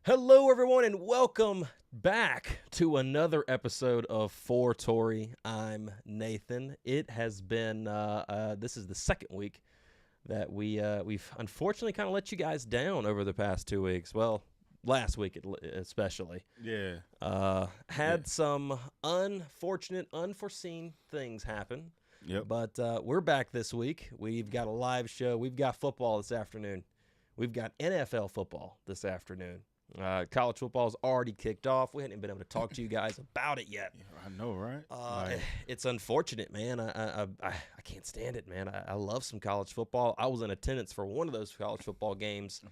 Hello, everyone, and welcome back to another episode of For Torrey. I'm Nathan. It has been this is the second week that we've unfortunately kind of let you guys down over the past 2 weeks. Well, last week especially. Yeah. Had some unfortunate, unforeseen things happen. Yep. But we're back this week. We've got a live show. We've got football this afternoon. We've got NFL football this afternoon. College football's already kicked off. We hadn't been able to talk to you guys about it yet. Yeah, I know, right? It's unfortunate, man. I can't stand it, man. I love some college football. I was in attendance for one of those college football games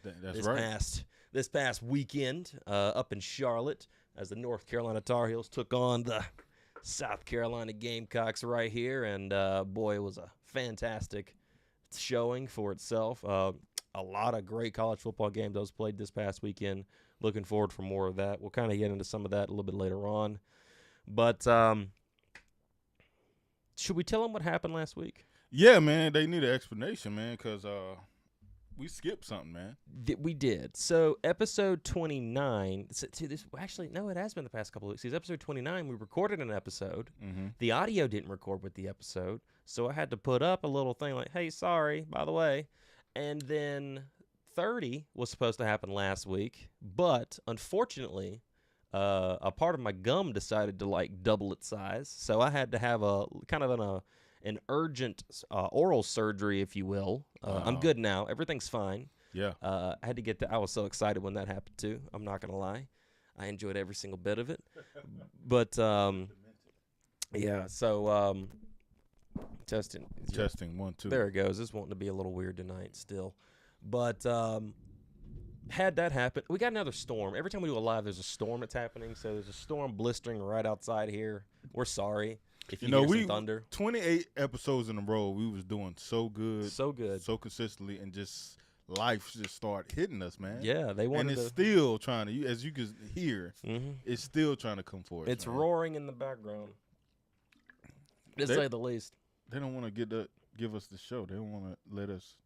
this past weekend up in Charlotte as the North Carolina Tar Heels took on the South Carolina Gamecocks right here. And, boy, it was a fantastic showing for itself. A lot of great college football games that was played this past weekend. Looking forward for more of that. We'll kind of get into some of that a little bit later on. But should we tell them what happened last week? Yeah, man. They need an explanation, man, because we skipped something, man. We did. So episode 29. Actually, no, it has been the past couple of weeks. It's episode 29. We recorded an episode. Mm-hmm. The audio didn't record with the episode. So I had to put up a little thing like, hey, sorry, by the way. And then 30 was supposed to happen last week, but unfortunately, a part of my gum decided to double its size, so I had to have a kind of an urgent oral surgery, if you will. I'm good now; everything's fine. Yeah. I had to get I was so excited when that happened too. I'm not gonna lie, I enjoyed every single bit of it. But yeah, so. Testing 1 2. There it goes. It's wanting to be a little weird tonight still. But had that happen, we got another storm. Every time we do a live, there's a storm that's happening. So there's a storm blistering right outside here. We're sorry if you hear some thunder. 28 episodes in a row, we was doing so good. So consistently, and just life just started hitting us, man. Yeah, they wanted and it's still trying to, as you can hear, it's still trying to come forward. It's roaring in the background, to say the least. They don't want to give us the show. They don't want to let us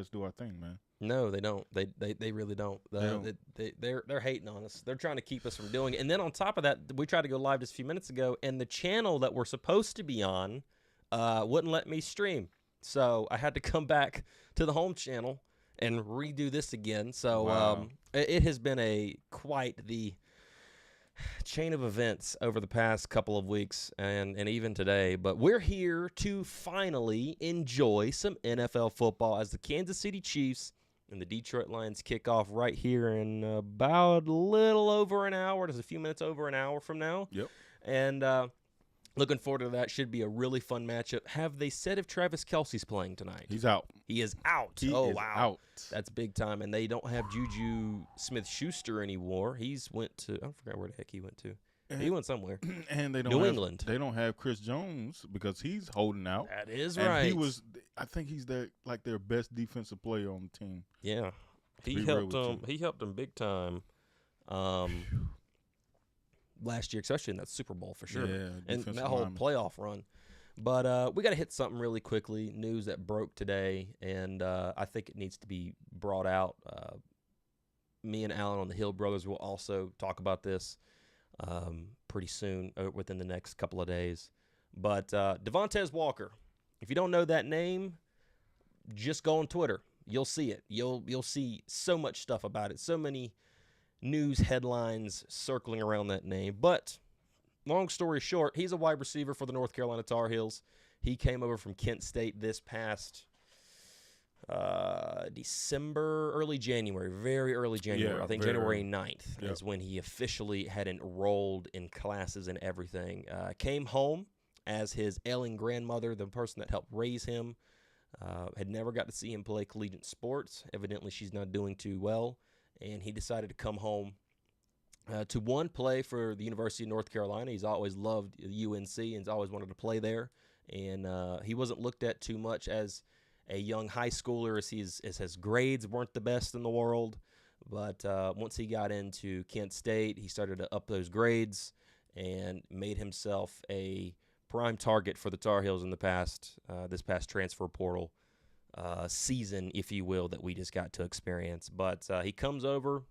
do our thing, man. No, they don't. They really don't. They're hating on us. They're trying to keep us from doing it. And then on top of that, we tried to go live just a few minutes ago, and the channel that we're supposed to be on wouldn't let me stream. So I had to come back to the home channel and redo this again. So wow. It has been quite the chain of events over the past couple of weeks and even today. But we're here to finally enjoy some NFL football as the Kansas City Chiefs and the Detroit Lions kick off right here in about a little over an hour. Just a few minutes over an hour from now. Yep. And looking forward to that. Should be a really fun matchup. Have they said if Travis Kelce's playing tonight? He's out. He is out. He is out. That's big time. And they don't have Juju Smith-Schuster anymore. He's went to – I forgot where the heck he went to. He went somewhere. And they don't New England. They don't have Chris Jones because he's holding out. That is and right. He was. I think he's their best defensive player on the team. Yeah, he helped them. He helped them big time. Last year, especially in that Super Bowl for sure, and that whole playoff run. But we got to hit something really quickly. News that broke today, and I think it needs to be brought out. Me and Alan on the Hill Brothers will also talk about this pretty soon, within the next couple of days. But Devontae Walker, if you don't know that name, just go on Twitter. You'll see it. You'll see so much stuff about it. So many news headlines circling around that name. But long story short, he's a wide receiver for the North Carolina Tar Heels. He came over from Kent State this past December, early January, very early January. Yeah, I think January 9th is when he officially had enrolled in classes and everything. Came home as his ailing grandmother, the person that helped raise him, had never got to see him play collegiate sports. Evidently, she's not doing too well, and he decided to come home to play for the University of North Carolina. He's always loved UNC and has always wanted to play there, and he wasn't looked at too much as a young high schooler as his grades weren't the best in the world. But once he got into Kent State, he started to up those grades and made himself a prime target for the Tar Heels in the past, this past transfer portal season, if you will, that we just got to experience. But he comes over,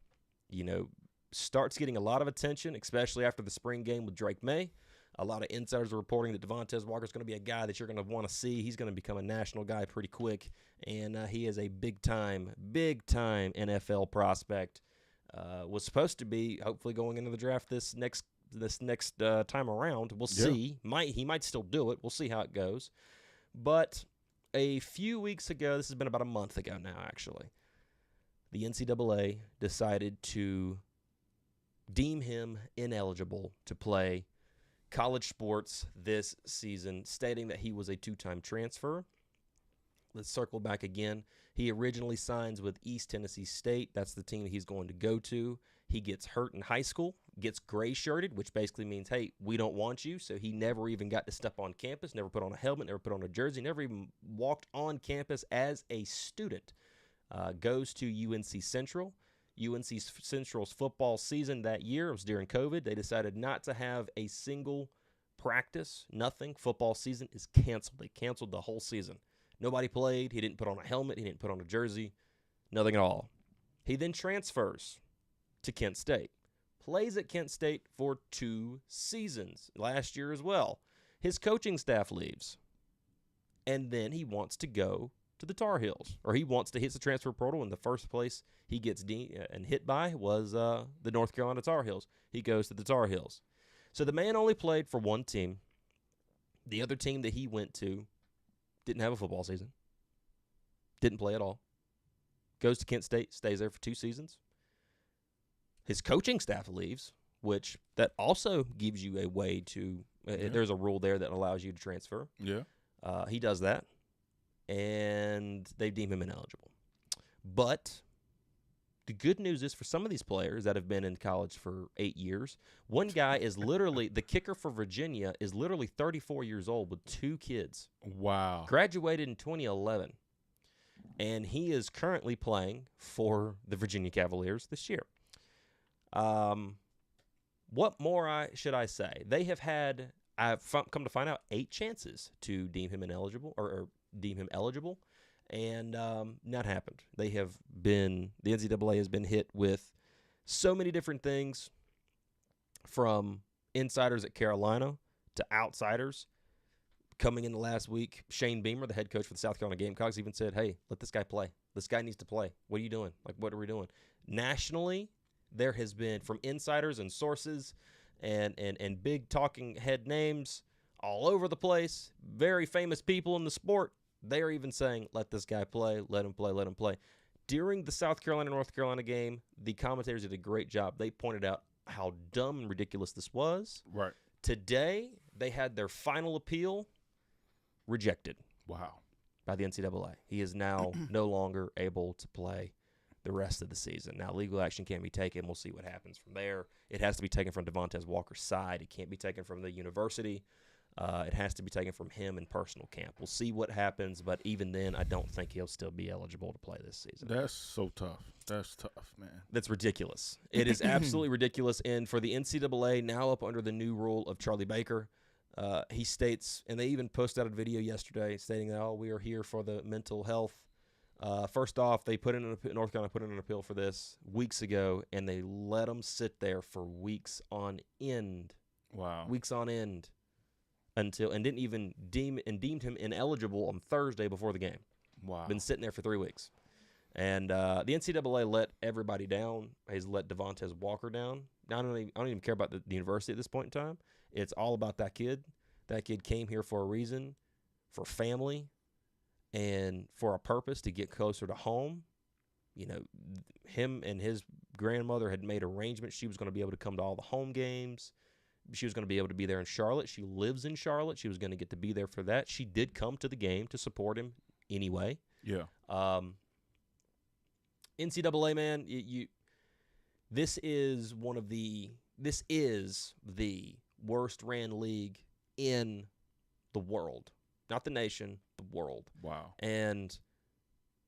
starts getting a lot of attention, especially after the spring game with Drake May. A lot of insiders are reporting that Devontae Walker is going to be a guy that you're going to want to see. He's going to become a national guy pretty quick, and he is a big-time NFL prospect. Was supposed to be hopefully going into the draft this next time around. We'll see. He might still do it. We'll see how it goes. But a few weeks ago, this has been about a month ago now, actually, the NCAA decided to deem him ineligible to play college sports this season, stating that he was a two-time transfer. Let's circle back again. He originally signs with East Tennessee State. That's the team that he's going to go to. He gets hurt in high school, gets gray-shirted, which basically means, hey, we don't want you. So he never even got to step on campus, never put on a helmet, never put on a jersey, never even walked on campus as a student. Goes to UNC Central. UNC Central's football season that year was during COVID. They decided not to have a single practice, nothing. Football season is canceled. They canceled the whole season. Nobody played. He didn't put on a helmet. He didn't put on a jersey. Nothing at all. He then transfers to Kent State. Plays at Kent State for 2 seasons. Last year as well. His coaching staff leaves. And then he wants to go to the Tar Heels, or he wants to hit the transfer portal. In the first place he gets hit by was the North Carolina Tar Heels. He goes to the Tar Heels. So the man only played for one team. The other team that he went to didn't have a football season. Didn't play at all. Goes to Kent State, stays there for 2 seasons. His coaching staff leaves, which that also gives you a way to there's a rule there that allows you to transfer. Yeah. He does that. And they deem him ineligible. But the good news is for some of these players that have been in college for 8 years, one guy is literally, the kicker for Virginia is literally 34 years old with 2 kids. Wow. Graduated in 2011. And he is currently playing for the Virginia Cavaliers this year. What more should I say? They have had, I've come to find out, 8 chances to deem him ineligible or deem him eligible, and not happened. The NCAA has been hit with so many different things, from insiders at Carolina to outsiders. Coming in the last week, Shane Beamer, the head coach for the South Carolina Gamecocks, even said, hey, let this guy play. This guy needs to play. What are you doing? What are we doing? Nationally, there has been, from insiders and sources, and big talking head names all over the place, very famous people in the sport, they are even saying, let this guy play, let him play, let him play. During the South Carolina-North Carolina game, the commentators did a great job. They pointed out how dumb and ridiculous this was. Right. Today, they had their final appeal rejected. Wow. By the NCAA. He is now no longer able to play the rest of the season. Now, legal action can be taken. We'll see what happens from there. It has to be taken from Devontae Walker's side. It can't be taken from the university. It has to be taken from him in personal camp. We'll see what happens, but even then, I don't think he'll still be eligible to play this season. That's so tough. That's tough, man. That's ridiculous. It is absolutely ridiculous. And for the NCAA, now up under the new rule of Charlie Baker, he states, and they even posted out a video yesterday stating that, we are here for the mental health. First off, North Carolina put in an appeal for this weeks ago, and they let him sit there for weeks on end. Wow. Weeks on end. And didn't even deemed him ineligible on Thursday before the game. Wow. Been sitting there for 3 weeks. And the NCAA let everybody down. He's let Devontae Walker down. I don't even care about the university at this point in time. It's all about that kid. That kid came here for a reason, for family, and for a purpose to get closer to home. You know, him and his grandmother had made arrangements. She was going to be able to come to all the home games. She was going to be able to be there in Charlotte. She lives in Charlotte. She was going to get to be there for that. She did come to the game to support him anyway. Yeah. NCAA, man, this is the worst ran league in the world. Not the nation, the world. Wow. And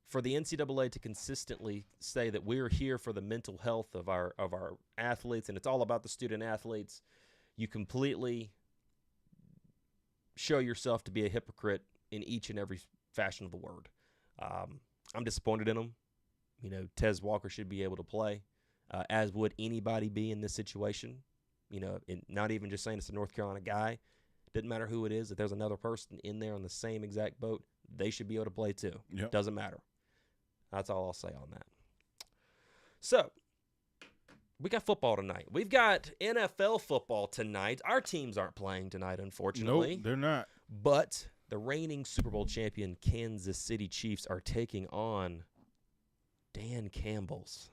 for the NCAA to consistently say that we're here for the mental health of our athletes, and it's all about the student athletes, you completely show yourself to be a hypocrite in each and every fashion of the word. I'm disappointed in them. You know, Tez Walker should be able to play, as would anybody be in this situation. You know, not even just saying it's a North Carolina guy. Doesn't matter who it is. If there's another person in there on the same exact boat, they should be able to play too. Yep. Doesn't matter. That's all I'll say on that. So, we got football tonight. We've got NFL football tonight. Our teams aren't playing tonight, unfortunately. Nope, they're not. But the reigning Super Bowl champion Kansas City Chiefs are taking on Dan Campbell's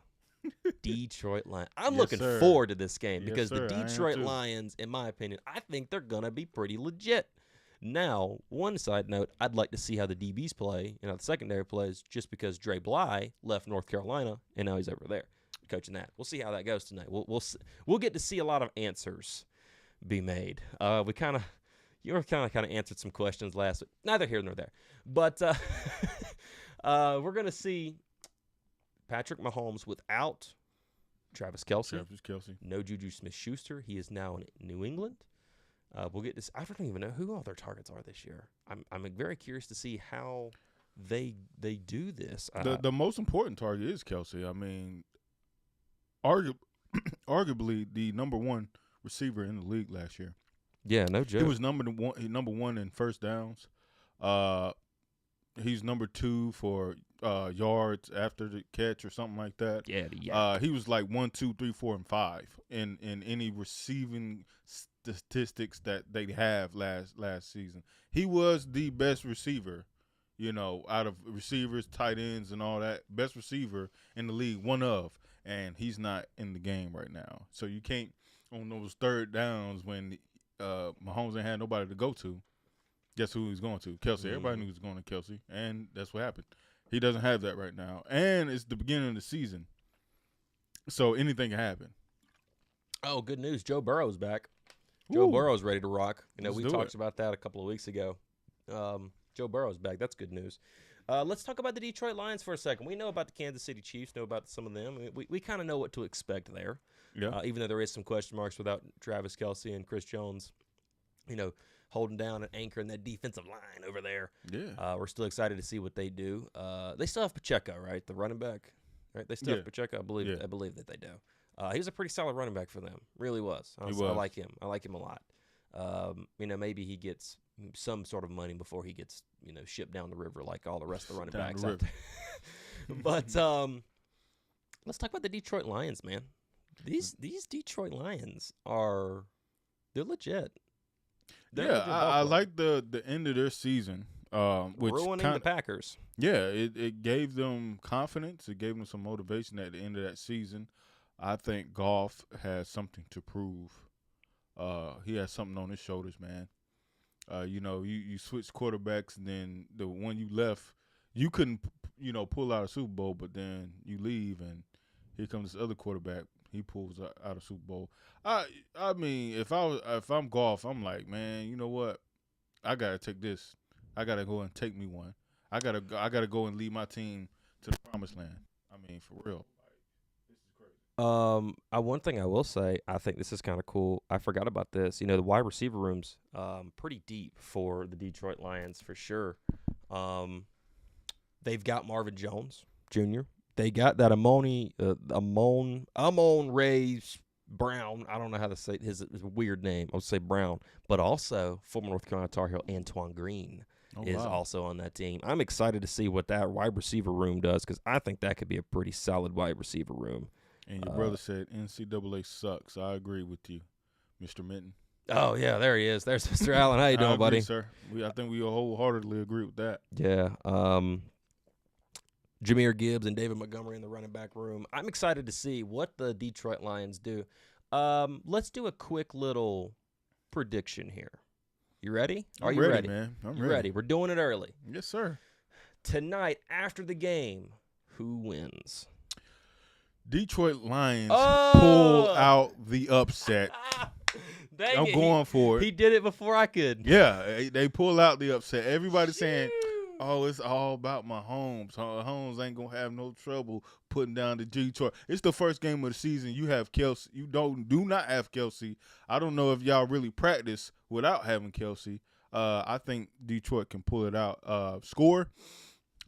Detroit Lions. I'm looking forward to this game because the Detroit Lions, in my opinion, I think they're going to be pretty legit. Now, one side note, I'd like to see how the DBs play and how the secondary plays just because Dre Bly left North Carolina and now he's over there coaching that. We'll see how that goes tonight. We'll get to see a lot of answers be made. You kind of answered some questions last week. Neither here nor there. But we're going to see Patrick Mahomes without Travis Kelce. No Juju Smith-Schuster. He is now in New England. We'll get this. I don't even know who all their targets are this year. I'm very curious to see how they do this. The most important target is Kelce. I mean, arguably the number one receiver in the league last year. Yeah, no joke. He was number one in first downs. He's number two for yards after the catch or something like that. Yeah. He was like 1, 2, 3, 4, and 5 in any receiving statistics that they have last season. He was the best receiver, you know, out of receivers, tight ends, and all that. Best receiver in the league, one of, and he's not in the game right now. So you can't on those third downs when Mahomes ain't had nobody to go to. Guess who he's going to? Kelce. Everybody knew he was going to Kelce, and that's what happened. He doesn't have that right now, and it's the beginning of the season, so anything can happen. Oh, good news! Joe Burrow's back. Joe Burrow's ready to rock. You know, we talked about that a couple of weeks ago. Joe Burrow's back. That's good news. Let's talk about the Detroit Lions for a second. We know about the Kansas City Chiefs, know about some of them. We kind of know what to expect there. Yeah. Even though there is some question marks without Travis Kelce and Chris Jones, you know, holding down and anchoring that defensive line over there. Yeah. We're still excited to see what they do. They still have Pacheco, right? The running back, right? They still have Pacheco. I believe that they do. He was a pretty solid running back for them. Really was. I like him. I like him a lot. You know, maybe he gets some sort of money before he gets, you know, shipped down the river like all the rest of the running backs out there. But let's talk about the Detroit Lions, man. These Detroit Lions they're legit. I like the end of their season, which ruining the Packers. Yeah, it gave them confidence. It gave them some motivation at the end of that season. I think Goff has something to prove. He has something on his shoulders, man. You switch quarterbacks, and then the one you left, you couldn't, pull out a Super Bowl, but then you leave, and here comes this other quarterback. He pulls out a Super Bowl. I mean, if I'm Goff, I'm like, man, you know what? I gotta take this. I gotta go and take me one. I gotta go and lead my team to the promised land. I mean, for real. This is crazy. One thing I will say, I think this is kind of cool. I forgot about this. The wide receiver room's pretty deep for the Detroit Lions for sure. They've got Marvin Jones Jr. They got that Amon Ray Brown. I don't know how to say his weird name. I'll say Brown. But also, former North Carolina Tar Heel Antoine Green is also on that team. I'm excited to see what that wide receiver room does because I think that could be a pretty solid wide receiver room. And your brother said NCAA sucks. I agree with you, Mr. Minton. Oh, yeah, there he is. There's Mr. Allen. How you doing, buddy? Sir. I think we wholeheartedly agree with that. Yeah. Jahmyr Gibbs and David Montgomery in the running back room. I'm excited to see what the Detroit Lions do. Let's do a quick little prediction here. You ready? Are you ready, man? I'm ready. We're doing it early. Yes, sir. Tonight, after the game, who wins? Detroit Lions pull out the upset. I'm going for it. He did it before I could. Yeah, they pull out the upset. Everybody's saying, oh, it's all about Mahomes. Mahomes ain't going to have no trouble putting down the Detroit. It's the first game of the season. You have Kelsey. You do not have Kelsey. I don't know if y'all really practice without having Kelsey. I think Detroit can pull it out. Score,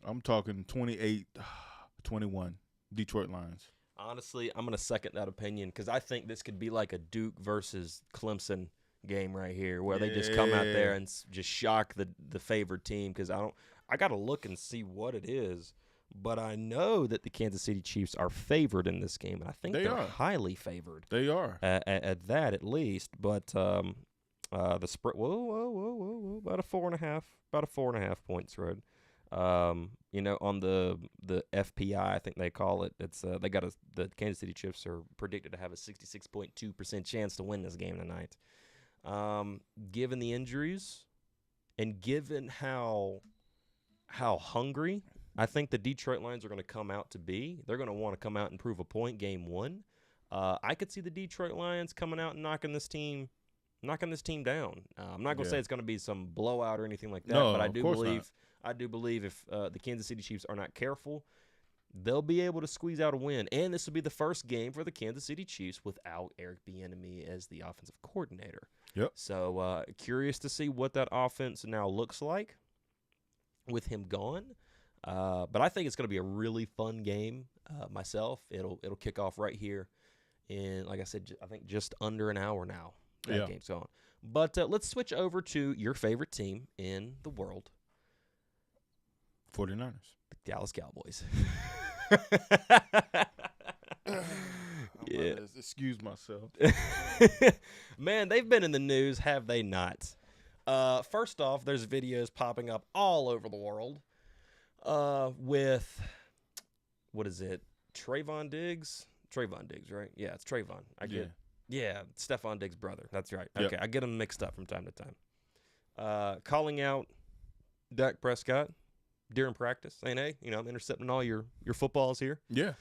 I'm talking 28-21, Detroit Lions. Honestly, I'm going to second that opinion because I think this could be like a Duke versus Clemson game right here where they just come out there and just shock the favored team because I got to look and see what it is. But I know that the Kansas City Chiefs are favored in this game, and I think they're highly favored. They are. At that, at least. But the spread, whoa, about a 4.5 point spread. On the FPI, I think they call it. It's the Kansas City Chiefs are predicted to have a 66.2% chance to win this game tonight. Given the injuries, and given how hungry I think the Detroit Lions are going to come out to be, they're going to want to come out and prove a point game one. I could see the Detroit Lions coming out and knocking this team down. I'm not going to say it's going to be some blowout or anything like that, but I do believe if the Kansas City Chiefs are not careful, they'll be able to squeeze out a win. And this will be the first game for the Kansas City Chiefs without Eric Bieniemy as the offensive coordinator. Yep. So curious to see what that offense now looks like with him gone. But I think it's going to be a really fun game myself. It'll kick off right here in, like I said, I think just under an hour now. That game's going. But let's switch over to your favorite team in the world. 49ers. The Dallas Cowboys. Excuse myself. Man, they've been in the news, have they not? First off, there's videos popping up all over the world with, what is it, Trayvon Diggs? Trayvon Diggs, right? Yeah, it's Trayvon. Yeah, Stephon Diggs' brother. That's right. Okay, I get them mixed up from time to time. Calling out Dak Prescott during practice, saying, hey, I'm intercepting all your footballs here. Yeah.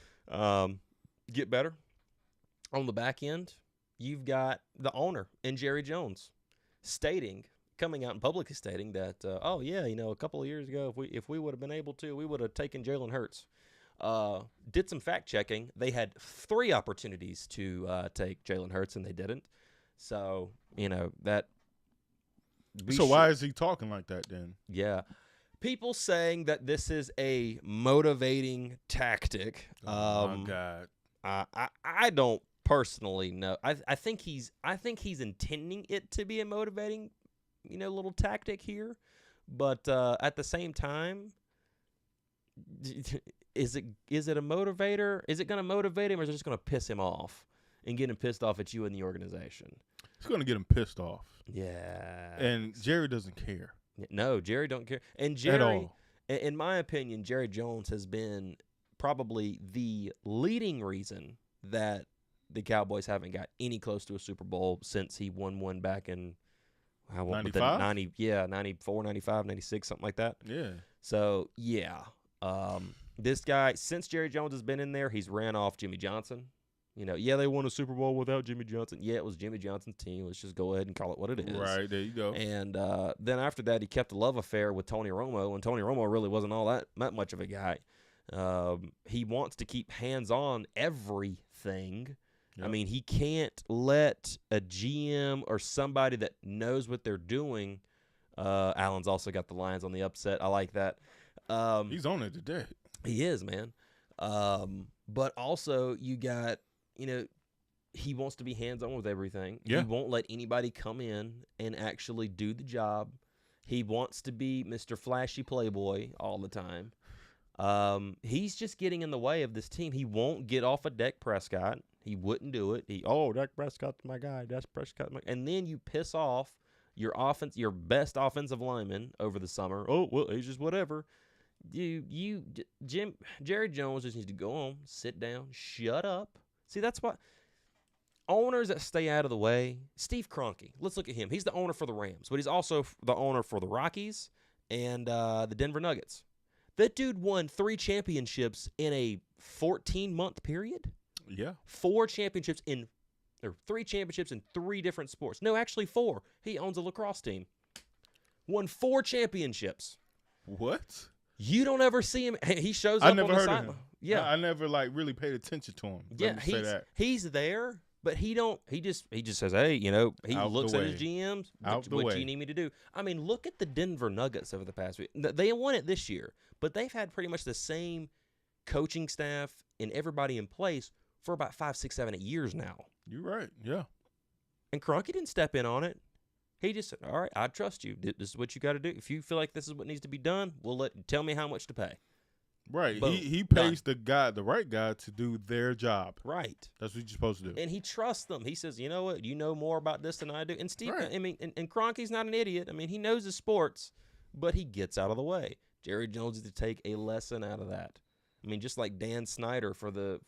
Get better. On the back end, you've got the owner and Jerry Jones coming out and publicly stating that, a couple of years ago, if we would have been able to, we would have taken Jalen Hurts. Did some fact checking. They had 3 opportunities to take Jalen Hurts, and they didn't. So, that. So why is he talking like that then? Yeah. People saying that this is a motivating tactic. Oh my God. I don't personally know. I think he's intending it to be a motivating, little tactic here. But at the same time, is it a motivator? Is it going to motivate him, or is it just going to piss him off? and getting pissed off at you and the organization. It's going to get him pissed off. Yeah. And Jerry doesn't care. No, Jerry don't care. And Jerry, at all. In my opinion, Jerry Jones has been probably the leading reason that the Cowboys haven't got any close to a Super Bowl since he won one back in 95? 94, 95, 96, something like that. Yeah. So, yeah. This guy, since Jerry Jones has been in there, he's ran off Jimmy Johnson. They won a Super Bowl without Jimmy Johnson. Yeah, it was Jimmy Johnson's team. Let's just go ahead and call it what it is. Right, there you go. And then after that, he kept a love affair with Tony Romo, and Tony Romo really wasn't all that much of a guy. He wants to keep hands on everything. Yep. I mean, he can't let a GM or somebody that knows what they're doing. Allen's also got the Lions on the upset. I like that. He's on it today. He is, man. But also, you got, he wants to be hands-on with everything. Yeah. He won't let anybody come in and actually do the job. He wants to be Mr. Flashy Playboy all the time. He's just getting in the way of this team. He won't get off of Dak Prescott. He wouldn't do it. Dak Prescott's my guy. Dak Prescott's and then you piss off your best offensive lineman over the summer. Oh, well, he's just whatever. Jerry Jones just needs to go home, sit down, shut up. See, that's why owners that stay out of the way. Steve Kroenke, let's look at him. He's the owner for the Rams, but he's also the owner for the Rockies and the Denver Nuggets. That dude won 3 championships in a 14-month period. Yeah. 3 championships in 3 different sports. No, actually 4. He owns a lacrosse team. Won 4 championships. What? You don't ever see him. He shows up I never on the heard side. of him. Yeah. I never really paid attention to him. Yeah, he's there, but he just says, hey, he looks at his GMs. What do you need me to do? I mean, look at the Denver Nuggets over the past week. They won it this year, but they've had pretty much the same coaching staff and everybody in place for about 5, 6, 7, 8 years now. You're right. Yeah. And Kroenke didn't step in on it. He just said, all right, I trust you. This is what you got to do. If you feel like this is what needs to be done, tell me how much to pay. Right. Boom. He pays the right guy to do their job. Right. That's what you're supposed to do. And he trusts them. He says, you know what? You know more about this than I do. And Steve, right. I mean, and Kroenke's not an idiot. I mean, he knows his sports, but he gets out of the way. Jerry Jones needs to take a lesson out of that. I mean, just like Dan Snyder for the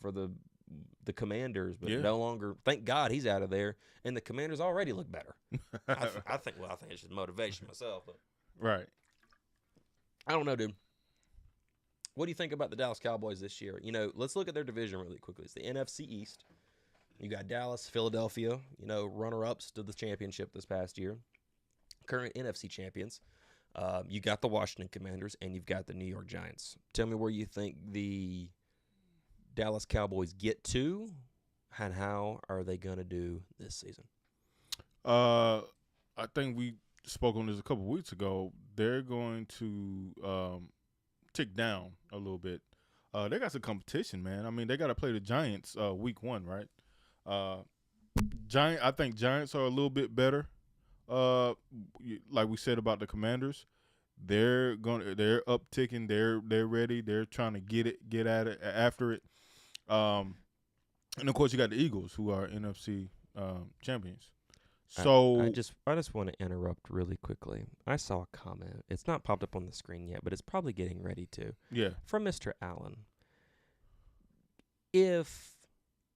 Commanders, but no longer. Thank God he's out of there, and the Commanders already look better. I think it's just motivation myself. But right. I don't know, dude. What do you think about the Dallas Cowboys this year? Let's look at their division really quickly. It's the NFC East. You got Dallas, Philadelphia, runner-ups to the championship this past year. Current NFC champions. You got the Washington Commanders, and you've got the New York Giants. Tell me where you think the Dallas Cowboys get to, and how are they going to do this season? I think we spoke on this a couple weeks ago. They're going to tick down a little bit. They got some competition, man. I mean, they got to play the Giants week 1, right? I think Giants are a little bit better. Like we said about the Commanders, they're upticking. They're ready. They're trying to get at it, after it. And of course you got the Eagles, who are NFC champions. So I just want to interrupt really quickly. I saw a comment. It's not popped up on the screen yet, but it's probably getting ready to. Yeah. From Mr. Allen. If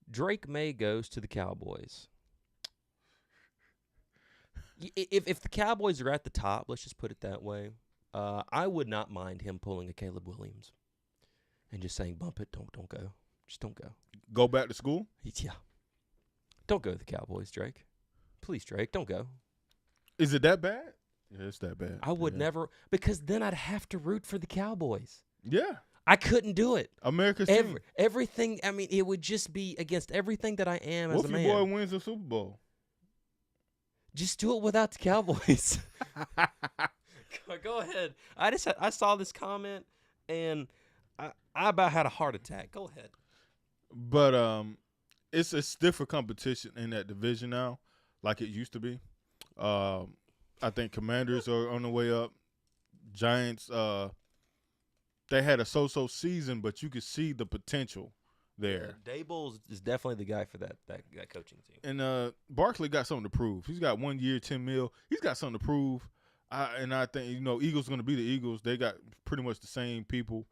Drake May goes to the Cowboys, if the Cowboys are at the top, let's just put it that way, I would not mind him pulling a Caleb Williams and just saying, bump it, don't go. Just don't go. Go back to school? Yeah. Don't go to the Cowboys, Drake. Please, Drake, don't go. Is it that bad? Yeah, it's that bad. I would never, because then I'd have to root for the Cowboys. Yeah. I couldn't do it. America's team. Everything, I mean, it would just be against everything that I am as a man. What if your boy wins the Super Bowl? Just do it without the Cowboys. Go ahead. I saw this comment, and I about had a heart attack. Go ahead. But it's a stiffer competition in that division now, like it used to be. I think Commanders are on the way up. Giants, they had a so-so season, but you could see the potential there. Yeah, Dable is definitely the guy for that coaching team. And Barkley got something to prove. He's got 1 year, $10 million. He's got something to prove. I think Eagles going to be the Eagles. They got pretty much the same people.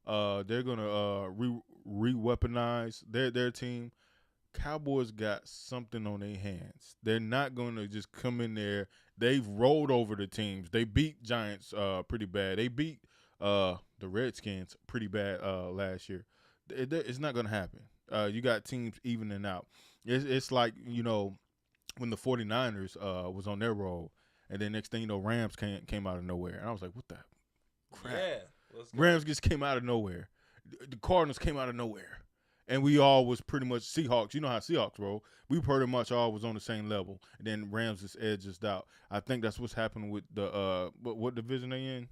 They're going to re-weaponize their team. Cowboys got something on their hands. They're not going to just come in there. They've rolled over the teams. They beat Giants pretty bad. They beat the Redskins pretty bad last year. It's not going to happen. You got teams evening out. It's like, when the 49ers was on their roll, and then next thing you know, Rams came out of nowhere. And I was like, what the crap? Yeah. Rams just came out of nowhere. The Cardinals came out of nowhere. And we all was pretty much Seahawks. You know how Seahawks roll. We pretty much all was on the same level. And then Rams just edged us out. I think that's what's happening with the what division they in?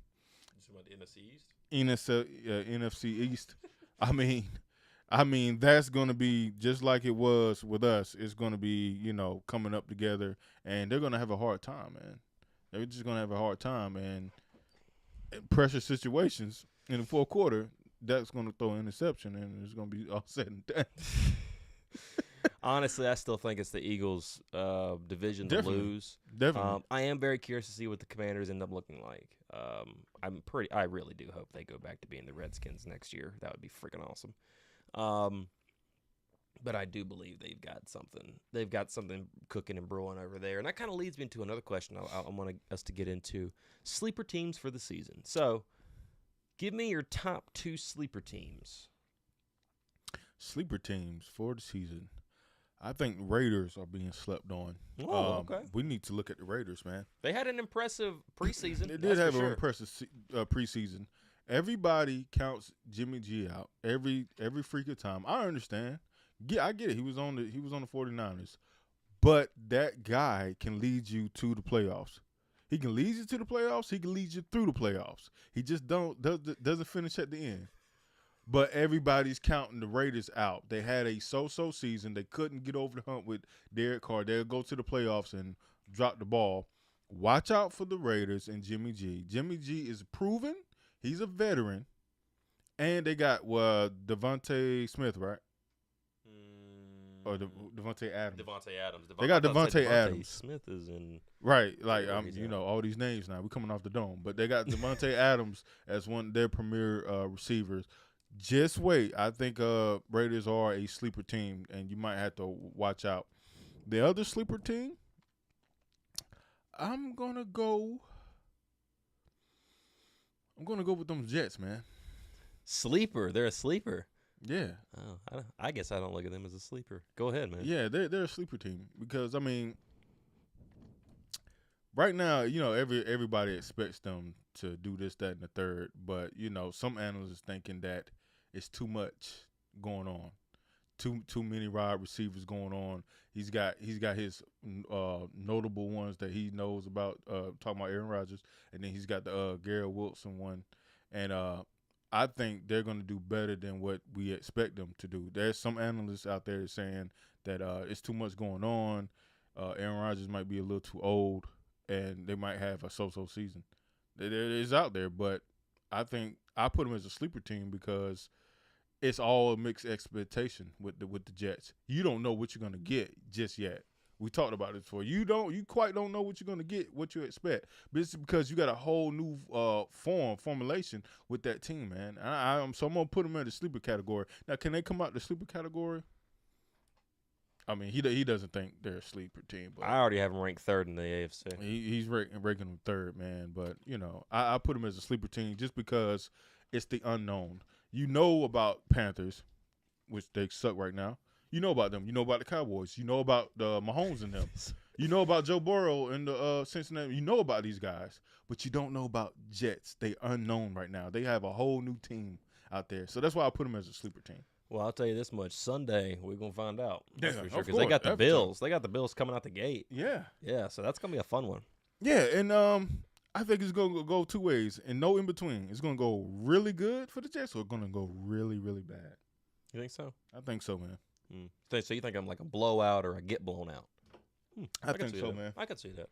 The NFC East? NFC East. I mean that's going to be just like it was with us. It's going to be, coming up together, and they're going to have a hard time, man. They're just going to have a hard time, and pressure situations in the fourth quarter, that's going to throw an interception, and it's going to be all said and done. Honestly, I still think it's the Eagles' division to lose. Definitely. I am very curious to see what the Commanders end up looking like. I really do hope they go back to being the Redskins next year. That would be freaking awesome. But I do believe they've got something. They've got something cooking and brewing over there, and that kind of leads me into another question I want us to get into: sleeper teams for the season. So, give me your top 2 sleeper teams. Sleeper teams for the season. I think Raiders are being slept on. Oh, okay. We need to look at the Raiders, man. They had an impressive preseason. They did have an impressive preseason. Everybody counts Jimmy G out every freaking time. I understand. Yeah, I get it. He was on the 49ers. But that guy can lead you to the playoffs. He can lead you to the playoffs. He can lead you through the playoffs. He just doesn't finish at the end. But everybody's counting the Raiders out. They had a so-so season. They couldn't get over the hump with Derek Carr. They'll go to the playoffs and drop the ball. Watch out for the Raiders and Jimmy G. Jimmy G is proven. He's a veteran. And they got Devontae Smith, right? Or Devontae Adams. They got Devontae Adams. Smith is in. Right. Like, all these names now. We're coming off the dome. But they got Devontae Adams as one of their premier receivers. Just wait. I think Raiders are a sleeper team, and you might have to watch out. The other sleeper team, I'm gonna go with them Jets, man. Sleeper. They're a sleeper. Yeah. Oh, I guess I don't look at them as a sleeper. Go ahead, man. Yeah, they're a sleeper team because right now, everybody expects them to do this, that, and the third, but some analysts are thinking that it's too much going on, too many wide receivers going on. He's got his notable ones that he knows about. Talking about Aaron Rodgers, and then he's got the Garrett Wilson one, and I think they're going to do better than what we expect them to do. There's some analysts out there saying that it's too much going on. Aaron Rodgers might be a little too old, and they might have a so-so season. It is out there, but I think I put them as a sleeper team because it's all a mixed expectation with the Jets. You don't know what you're going to get just yet. We talked about it before. You quite don't know what you're going to get, what you expect. But it's because you got a whole new formulation with that team, man. So I'm going to put them in the sleeper category. Now, can they come out the sleeper category? I mean, he doesn't think they're a sleeper team. But I already have him ranked 3rd in the AFC. He's ranking them 3rd, man. But, I put him as a sleeper team just because it's the unknown. You know about Panthers, which they suck right now. You know about them. You know about the Cowboys. You know about the Mahomes and them. You know about Joe Burrow and the Cincinnati. You know about these guys, but you don't know about Jets. They unknown right now. They have a whole new team out there. So that's why I put them as a sleeper team. Well, I'll tell you this much. Sunday, we're going to find out. Yeah, for sure. Because they got the Bills. They got the Bills coming out the gate. Yeah. Yeah, so that's going to be a fun one. Yeah, and I think it's going to go 2 ways and no in between. It's going to go really good for the Jets or it's going to go really, really bad. You think so? I think so, man. So you think I'm like a blowout or a get blown out? I think so, man. I could see that.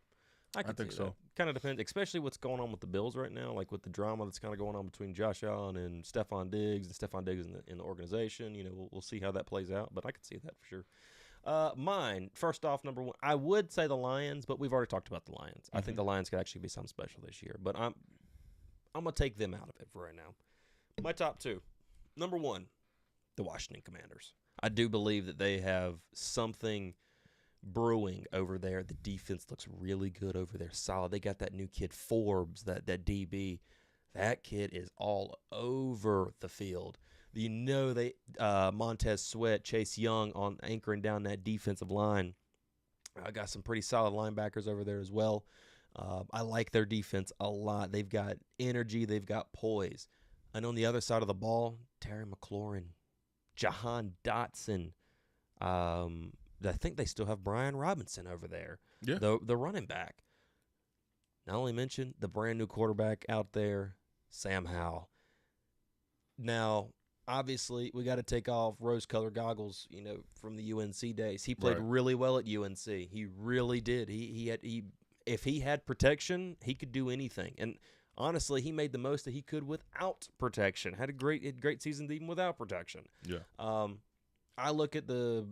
I think so. Kind of depends, especially what's going on with the Bills right now, like with the drama that's kind of going on between Josh Allen and Stephon Diggs in the organization. We'll see how that plays out, but I could see that for sure. Mine, first off, number one, I would say the Lions, but we've already talked about the Lions. I think the Lions could actually be something special this year, but I'm gonna take them out of it for right now. My top two, number one, the Washington Commanders. I do believe that they have something brewing over there. The defense looks really good over there, solid. They got that new kid Forbes, that DB. That kid is all over the field. They Montez Sweat, Chase Young on anchoring down that defensive line. I got some pretty solid linebackers over there as well. I like their defense a lot. They've got energy. They've got poise. And on the other side of the ball, Terry McLaurin, Jahan Dotson. I think they still have Brian Robinson over there, the running back. Not only mention the brand new quarterback out there, Sam Howell. Now, obviously, we got to take off rose-colored goggles, from the UNC days. He played really well at UNC. He really did. If he had protection, he could do anything. And honestly, he made the most that he could without protection. Had a great season even without protection. Yeah. I look at the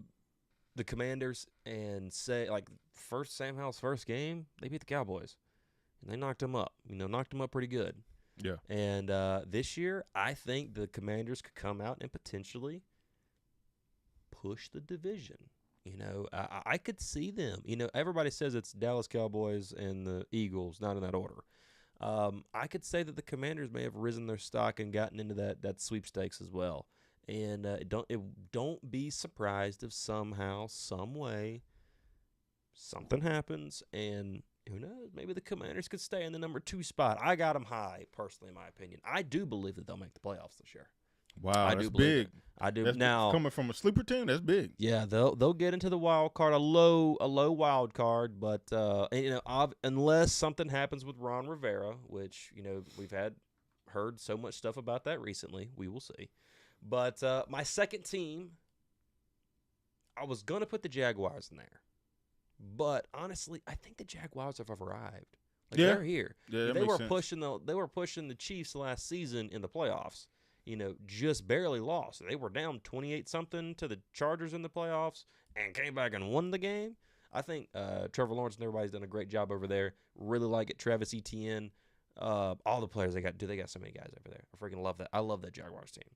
Commanders and say, Sam Howell's first game, they beat the Cowboys. And they knocked them up. Knocked them up pretty good. Yeah. And this year, I think the Commanders could come out and potentially push the division. I could see them. Everybody says it's Dallas Cowboys and the Eagles, not in that order. I could say that the Commanders may have risen their stock and gotten into that sweepstakes as well. And don't be surprised if somehow, some way, something happens, and who knows, maybe the Commanders could stay in the number 2 spot. I got them high, personally, in my opinion. I do believe that they'll make the playoffs this year. Wow, that's big. I do. That's now coming from a sleeper team, that's big. Yeah, they'll get into the wild card, a low wild card, but unless something happens with Ron Rivera, which we've heard so much stuff about that recently, we will see. But my second team, I was going to put the Jaguars in there. But honestly, I think the Jaguars have arrived. They're here. Yeah, they were pushing the Chiefs last season in the playoffs. Just barely lost. They were down 28-something to the Chargers in the playoffs and came back and won the game. I think Trevor Lawrence and everybody's done a great job over there. Really like it. Travis Etienne, all the players they got. They got so many guys over there. I freaking love that. I love that Jaguars team.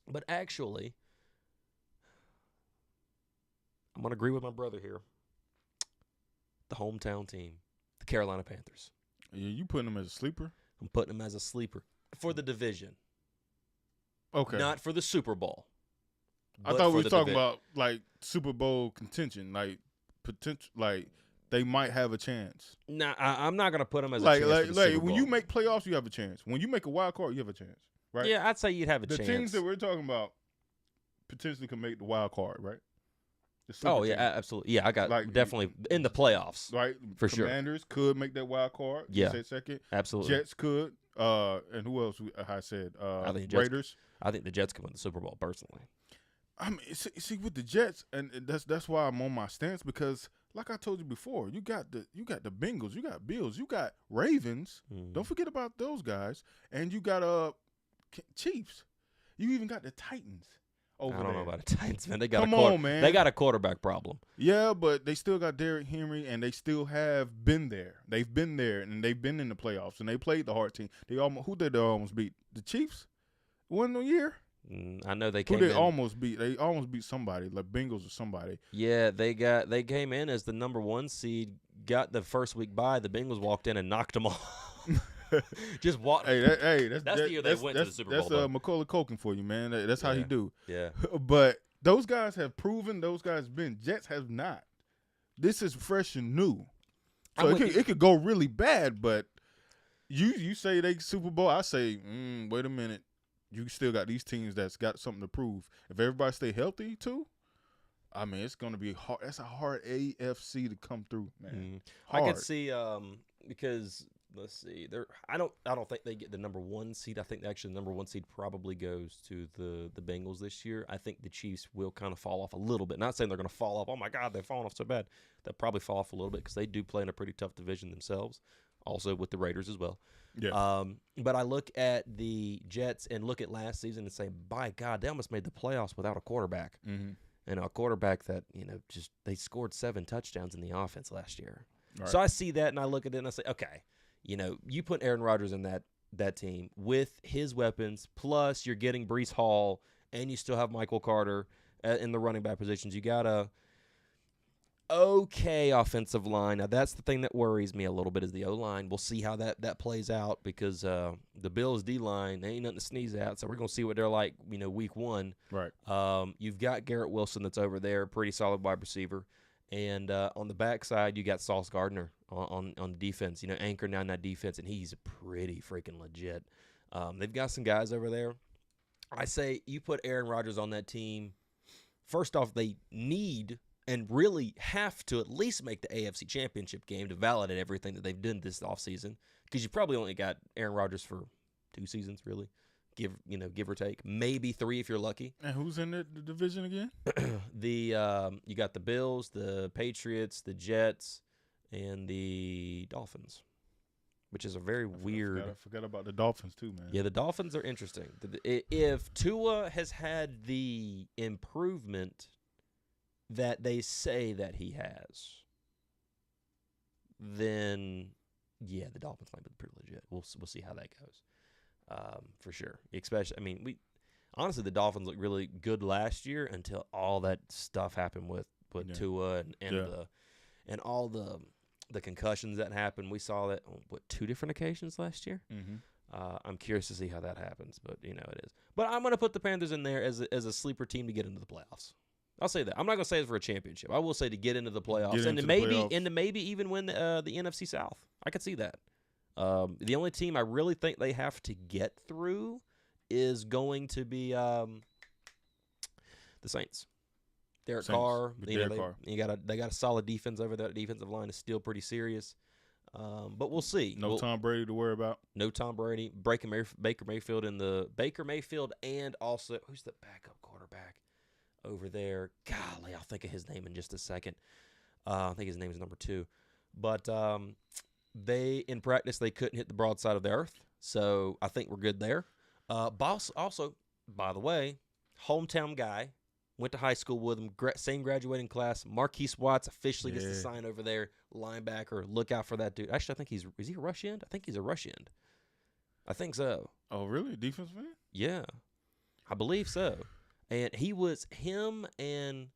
But actually, I'm going to agree with my brother here. The hometown team, the Carolina Panthers. You putting them as a sleeper? I'm putting them as a sleeper for the division. Okay. Not for the Super Bowl. I thought we were talking about Super Bowl contention, potential, they might have a chance. Nah, I'm not gonna put them as a chance for the Super Bowl. When you make playoffs, you have a chance. When you make a wild card, you have a chance, right? Yeah, I'd say you'd have a chance. The teams that we're talking about potentially can make the wild card, right? Oh yeah, absolutely. Yeah, I got definitely in the playoffs, right? For sure. Commanders could make that wild card. Yeah, second. Absolutely. Jets could. And who else? I said I think Raiders. I think the Jets could win the Super Bowl personally. I mean, see with the Jets, and that's why I'm on my stance, because like I told you before, you got the Bengals, you got Bills, you got Ravens. Don't forget about those guys, and you got Chiefs. You even got the Titans. I don't know about the Titans, man. They got man. They got a quarterback problem. Yeah, but they still got Derrick Henry, and they still have been there. They've been there, and they've been in the playoffs, and they played the hard team. Who did they almost beat? The Chiefs? One year? I know they came in. Who they almost beat? They almost beat somebody, like Bengals or somebody. Yeah, they came in as the number 1 seed, got the first week bye. The Bengals walked in and knocked them off. Just walk. That's the year they went to the Super Bowl. That's Macaulay Culkin for you, man. That's how he do. Yeah. But those guys have proven. Those guys been. Jets have not. This is fresh and new. So it could go really bad. But you say they Super Bowl. I say, wait a minute. You still got these teams that's got something to prove. If everybody stay healthy too, I mean, it's going to be hard. That's a hard AFC to come through, man. I could see because let's see. I don't think they get the number 1 seed. I think actually the number 1 seed probably goes to the Bengals this year. I think the Chiefs will kind of fall off a little bit. Not saying they're going to fall off. Oh my God, they've fallen off so bad. They'll probably fall off a little bit because they do play in a pretty tough division themselves. Also with the Raiders as well. Yeah. But I look at the Jets and look at last season and say, by God, they almost made the playoffs without a quarterback. Mm-hmm. And a quarterback that, just they scored 7 touchdowns in the offense last year. Right. So I see that and I look at it and I say, okay, you put Aaron Rodgers in that team with his weapons, plus you're getting Breece Hall and you still have Michael Carter in the running back positions. You got a okay offensive line. Now, that's the thing that worries me a little bit is the O-line. We'll see how that plays out because the Bills' D-line, they ain't nothing to sneeze at, so we're going to see what they're like, week 1. Right. You've got Garrett Wilson that's over there, pretty solid wide receiver. And on the backside, you got Sauce Gardner on the defense, anchoring down that defense, and he's pretty freaking legit. They've got some guys over there. I say you put Aaron Rodgers on that team. First off, they need and really have to at least make the AFC Championship game to validate everything that they've done this offseason because you probably only got Aaron Rodgers for 2 seasons, really, give or take. Maybe 3 if you're lucky. And who's in the division again? You got the Bills, the Patriots, the Jets, and the Dolphins, which is a very weird. I forgot about the Dolphins too, man. Yeah, the Dolphins are interesting. If Tua has had the improvement that they say that he has, then yeah, the Dolphins might be pretty legit. We'll see how that goes, for sure. Especially, honestly, the Dolphins looked really good last year until all that stuff happened with Tua and all the concussions that happened. We saw that on 2 different occasions last year. Mm-hmm. I'm curious to see how that happens, but it is. But I'm going to put the Panthers in there as a sleeper team to get into the playoffs. I'll say that. I'm not going to say it's for a championship. I will say to get into the playoffs and to maybe even win the NFC South. I could see that. The only team I really think they have to get through is going to be the Saints. Derek Carr. They got a solid defense over there. The defensive line is still pretty serious. But we'll see. Tom Brady to worry about. No Tom Brady. Baker Mayfield and also who's the backup quarterback over there? Golly, I'll think of his name in just a second. I think his name is number 2. But in practice they couldn't hit the broadside of the earth, so I think we're good there. Also, by the way, hometown guy, went to high school with him, same graduating class. Marquise Watts officially gets to sign over there. Linebacker, look out for that dude. Actually, I think is he a rush end? I think he's a rush end. I think so. Oh, really? Defense man? Yeah, I believe so. And him and,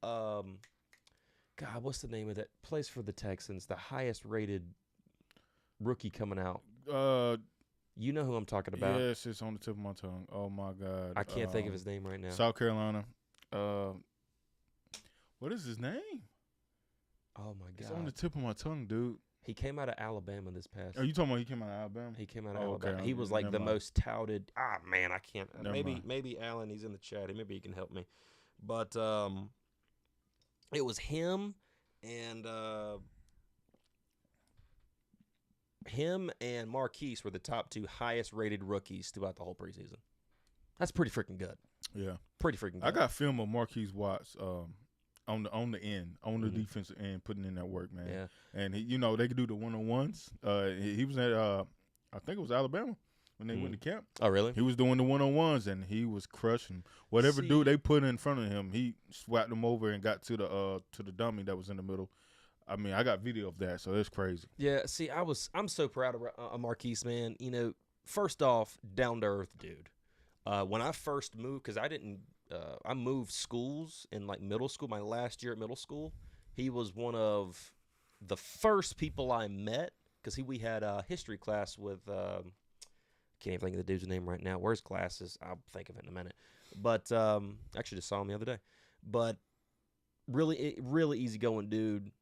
God, what's the name of that? Plays for the Texans, the highest rated rookie coming out. You know who I'm talking about. Yes, it's on the tip of my tongue. Oh, my God. I can't think of his name right now. South Carolina. What is his name? Oh, my God. It's on the tip of my tongue, dude. He came out of Alabama this past. Are you talking about he came out of Alabama? He came out of Alabama. Okay. He was like the most touted. Man, I can't. Never Maybe Alan, he's in the chat. Maybe he can help me. But it was him and Marquise were the top 2 highest rated rookies throughout the whole preseason. That's pretty freaking good. Yeah, pretty freaking good. I got film of Marquise Watts on the end, on the defensive end, putting in that work, man. Yeah. And they could do the 1-on-ones. He was at I think it was Alabama when they went to camp. Oh, really? He was doing the 1-on-ones and he was crushing whatever dude they put in front of him. He swapped them over and got to the dummy that was in the middle. I got video of that, so it's crazy. Yeah. See, I'm so proud of Marquise, man. First off, down to earth dude. When I first moved, because I moved schools in like middle school, my last year at middle school. He was one of the first people I met because we had a history class with, can't even think of the dude's name right now. Where's glasses? I'll think of it in a minute. But actually just saw him the other day. But really easygoing dude,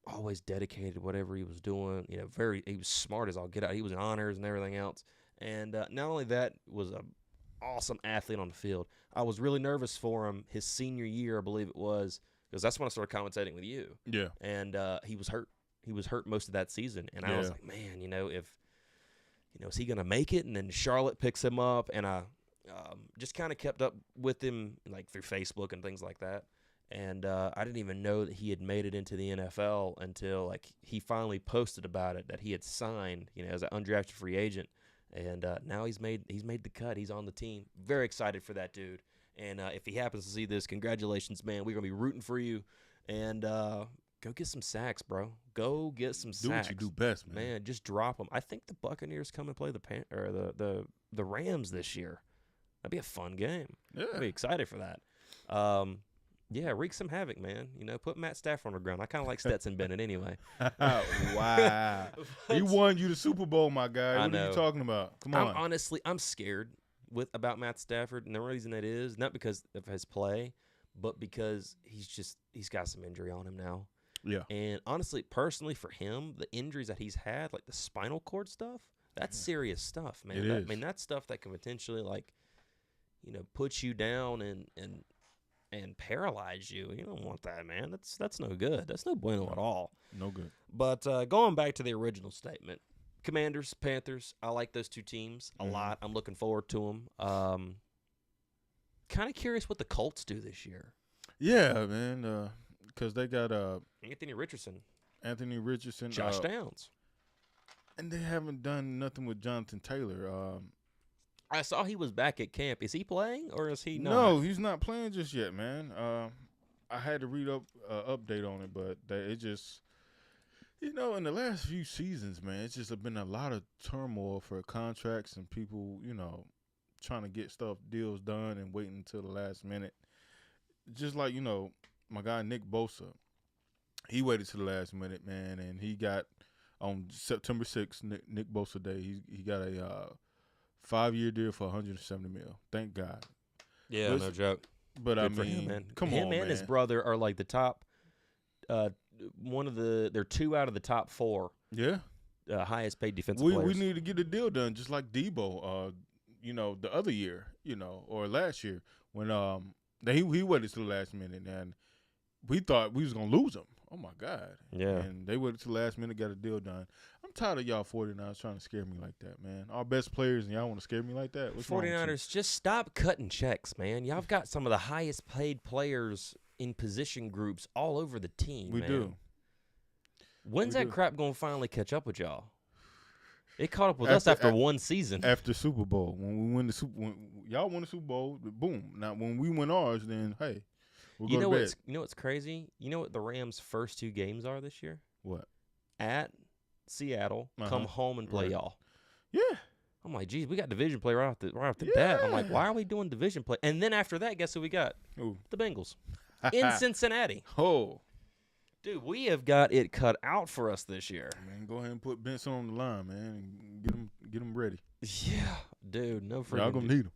always dedicated to whatever he was doing. He was smart as all get out. He was in honors and everything else. And not only that, was an awesome athlete on the field. I was really nervous for him his senior year, I believe it was, because that's when I started commentating with you. Yeah. And he was hurt. He was hurt most of that season, and I was like, man, is he gonna make it? And then Charlotte picks him up, and I just kind of kept up with him like through Facebook and things like that. And I didn't even know that he had made it into the NFL until like he finally posted about it, that he had signed, as an undrafted free agent. And now he's made the cut. He's on the team. Very excited for that dude. And if he happens to see this, congratulations, man. We're gonna be rooting for you. And go get some sacks, bro. Go get some sacks. Do what you do best, man. Man, just drop them. I think the Buccaneers come and play the Rams this year. That'd be a fun game. Yeah, I'd be excited for that. Yeah, wreak some havoc, man. Put Matt Stafford on the ground. I kind of like Stetson Bennett anyway. Wow. He won you the Super Bowl, my guy. What are you talking about? Come on. I'm scared about Matt Stafford, and the reason that is not because of his play, but because he's got some injury on him now. Yeah. And honestly, personally for him, the injuries that he's had, like the spinal cord stuff, that's serious stuff, man. It is. I mean, that's stuff that can potentially put you down and paralyze you. You don't want that, man. That's no good. That's no bueno at all. No good. But going back to the original statement, Commanders, Panthers, I like those two teams a lot. I'm looking forward to them. Kind of curious what the Colts do this year. Yeah, man, because they got Anthony Richardson, Josh Downs. And they haven't done nothing with Jonathan Taylor. I saw he was back at camp. Is he playing or is he not? No, he's not playing just yet, man. I had to read update on it, but it just, in the last few seasons, man, it's just been a lot of turmoil for contracts and people, trying to get deals done and waiting until the last minute. Just like, my guy Nick Bosa, he waited to the last minute, man, and he got on September 6th, Nick Bosa Day, he got a 5-year deal for $170 million. Thank God. Yeah, no joke. But Good for him, man. Come on, him and man. his brother are like the top. They're 2 out of the top 4. Yeah. Highest paid defensive we players. We need to get a deal done, just like Debo. The other year, or last year when he waited to the last minute, and we thought we was gonna lose him. Oh my God. Yeah. And they waited to the last minute, got a deal done. I'm tired of y'all 49ers trying to scare me like that, man. Our best players, and y'all want to scare me like that? What's 49ers, just stop cutting checks, man. Y'all have got some of the highest paid players in position groups all over the team. We do. When's that crap going to finally catch up with y'all? It caught up with us after one season. After Super Bowl. When we win when y'all won the Super Bowl, boom. Now, when we win ours, then, hey, we'll go to bed. You know what's crazy? You know what the Rams' first 2 games are this year? What? At Seattle, come home and play y'all. Yeah. I'm like, geez, we got division play right off the bat. I'm like, why are we doing division play? And then after that, guess who we got? Ooh. The Bengals in Cincinnati. Oh. Dude, we have got it cut out for us this year. Man, go ahead and put Benson on the line, man, and get him ready. Yeah, dude, no freaking. Y'all gonna need him.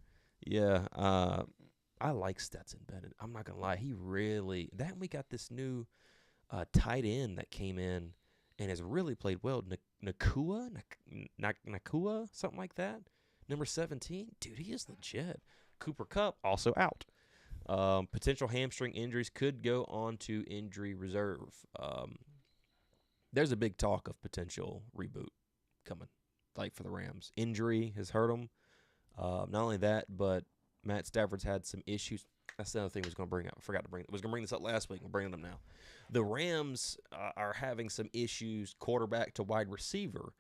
Yeah, I like Stetson Bennett. I'm not gonna lie, we got this new tight end that came in and has really played well. Nakua, something like that. Number 17, dude, he is legit. Cooper Kupp also out. Potential hamstring injuries could go on to injury reserve. There's a big talk of potential reboot coming, like for the Rams. Injury has hurt them. Not only that, but Matt Stafford's had some issues. That's the other thing I was going to bring up. I forgot to bring it. I was going to bring this up last week. I'm bringing it up now. The Rams are having some issues quarterback to wide receiver.